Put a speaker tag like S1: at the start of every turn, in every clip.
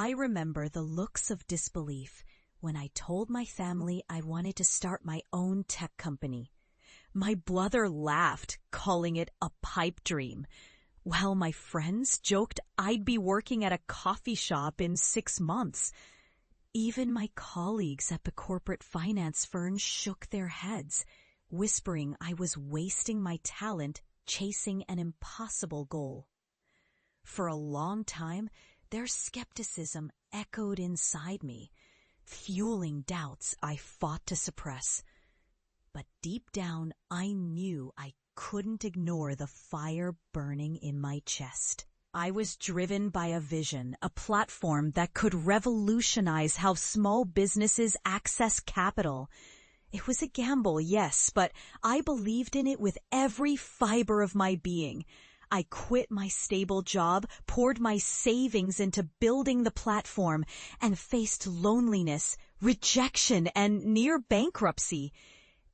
S1: I remember the looks of disbelief when I told my family I wanted to start my own tech company. My brother laughed, calling it a pipe dream, while my friends joked I'd be working at a coffee shop in 6 months. Even my colleagues at the corporate finance firm shook their heads, whispering I was wasting my talent chasing an impossible goal. For a long time, their skepticism echoed inside me, fueling doubts I fought to suppress. But deep down, I knew I couldn't ignore the fire burning in my chest. I was driven by a vision, a platform that could revolutionize how small businesses access capital. It was a gamble, yes, but I believed in it with every fiber of my being. I quit my stable job, poured my savings into building the platform, and faced loneliness, rejection, and near bankruptcy.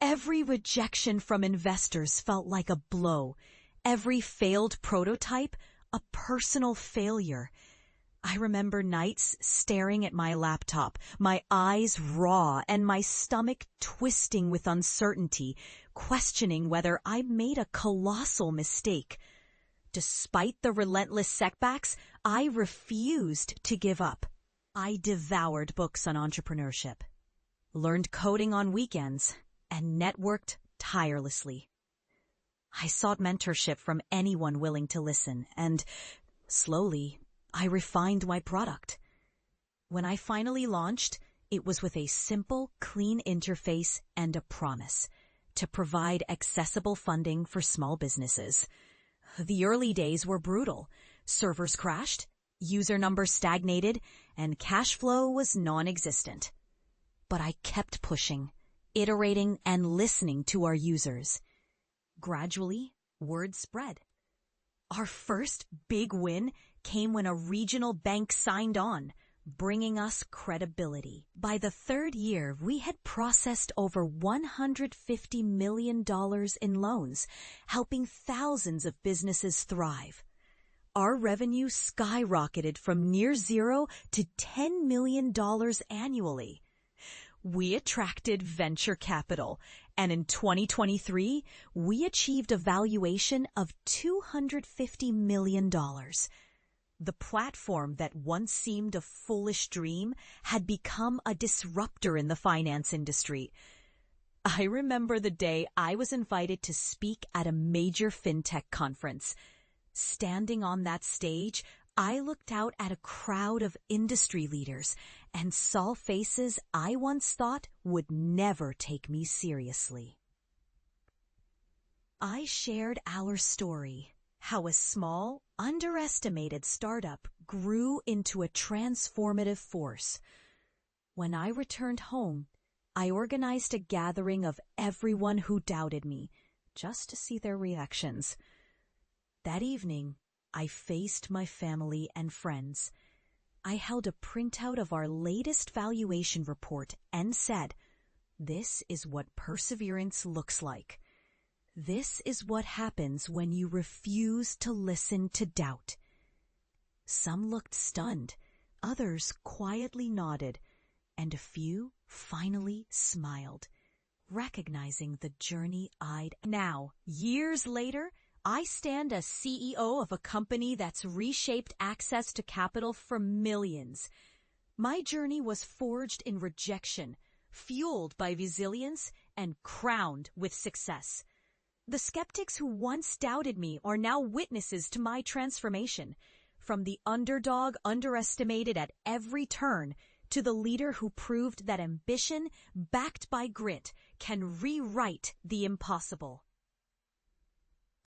S1: Every rejection from investors felt like a blow. Every failed prototype, a personal failure. I remember nights staring at my laptop, my eyes raw and my stomach twisting with uncertainty, questioning whether I made a colossal mistake. Despite the relentless setbacks, I refused to give up. I devoured books on entrepreneurship, learned coding on weekends, and networked tirelessly. I sought mentorship from anyone willing to listen, and slowly, I refined my product. When I finally launched, it was with a simple, clean interface and a promise to provide accessible funding for small businesses. The early days were brutal. Servers crashed, user numbers stagnated, and cash flow was non-existent. But I kept pushing, iterating, and listening to our users. Gradually, word spread. Our first big win came when a regional bank signed on, bringing us credibility. By the 3rd year, we had processed over $150 million in loans, helping thousands of businesses thrive. Our revenue skyrocketed from near zero to $10 million annually. We attracted venture capital, and in 2023, we achieved a valuation of $250 million. The platform that once seemed a foolish dream had become a disruptor in the finance industry. I remember the day I was invited to speak at a major fintech conference. Standing on that stage, I looked out at a crowd of industry leaders and saw faces I once thought would never take me seriously. I shared our story, how a small, underestimated startup grew into a transformative force. When I returned home, I organized a gathering of everyone who doubted me, just to see their reactions. That evening, I faced my family and friends. I held a printout of our latest valuation report and said, "This is what perseverance looks like. This is what happens when you refuse to listen to doubt." Some looked stunned, others quietly nodded, and a few finally smiled, recognizing the journey I'd. Now, years later, I stand as CEO of a company that's reshaped access to capital for millions. My journey was forged in rejection, fueled by resilience, and crowned with success. The skeptics who once doubted me are now witnesses to my transformation, from the underdog underestimated at every turn to the leader who proved that ambition, backed by grit, can rewrite the impossible.